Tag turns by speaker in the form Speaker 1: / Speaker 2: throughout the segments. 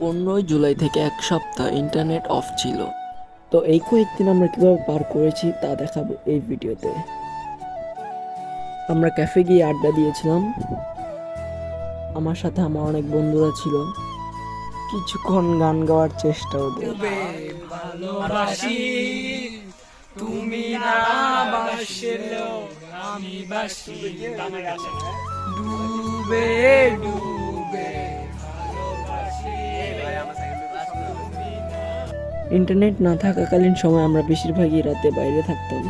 Speaker 1: 15 জুলাই থেকে এক সপ্তাহ ইন্টারনেট অফ ছিল। তো এই কয়েকদিন আমরা কিভাবে পার করেছি তা দেখাবো এই ভিডিওতে। আমরা ক্যাফে গিয়ে আড্ডা দিয়েছিলাম। আমার সাথে আমার অনেক বন্ধুরা ছিল। কিছুক্ষণ গান গাওয়ার চেষ্টাও
Speaker 2: ডুবে ভালোবাসি তুমি না বাসলেও আমি বাসি ডুবে ডুবে ভালোবাসি।
Speaker 1: ইন্টারনেট না থাকাকালীন সময় আমরা বেশিরভাগই রাতে বাইরে থাকতাম।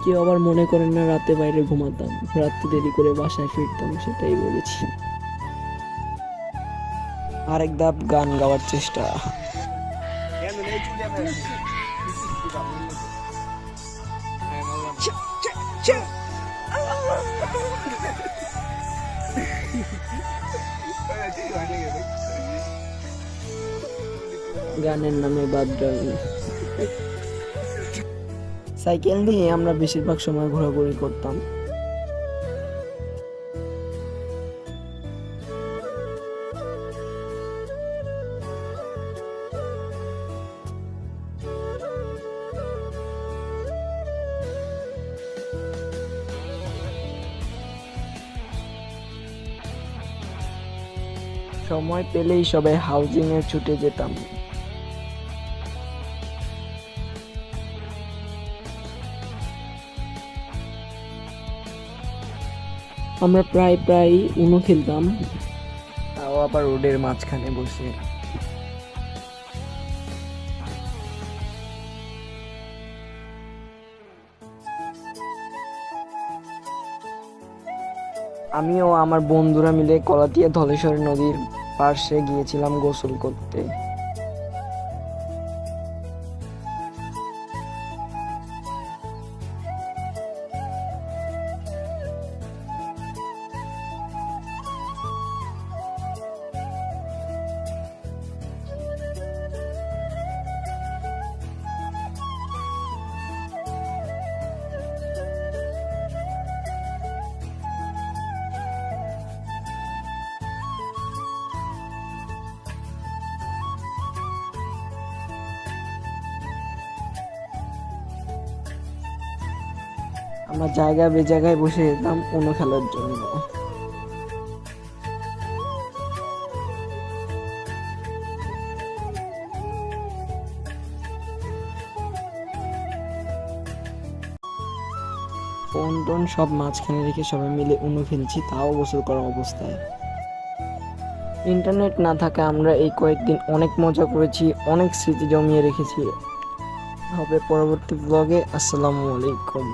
Speaker 1: কেউ আবার মনে করেন না রাতে বাইরে ঘুমাতাম, রাতে দেরি করে বাসায় ফিরতাম, সেটাই বলেছি। আরেক ধাপ গান গাওয়ার চেষ্টা। গানের নামে বাদরামি। সাইকেল নিয়ে আমরা বেশিরভাগ সময় ঘোরাঘুরি করতাম। সময় পেলেই সবাই হাউজিং এ ছুটে যেতাম। আমরা প্রায় উনো খেলতাম, তাও আবার রোডের মাঝখানে বসে। আমিও আমার বন্ধুরা মিলে কলাতিয়া ধলেশ্বরী নদীর পার্শ্বে গিয়েছিলাম গোসল করতে। আমরা জায়গা বে জায়গায় বসে যেতাম উনো খেলার জন্য। ফোন টোন সব মাঝখানে রেখে সবাই মিলে উনো খেলছি, তাও গোসল করা অবস্থায়। ইন্টারনেট না থাকা আমরা এই কয়েকদিন অনেক মজা করেছি, অনেক স্মৃতি জমিয়ে রেখেছি। হবে পরবর্তী ব্লগে। আসসালামু আলাইকুম।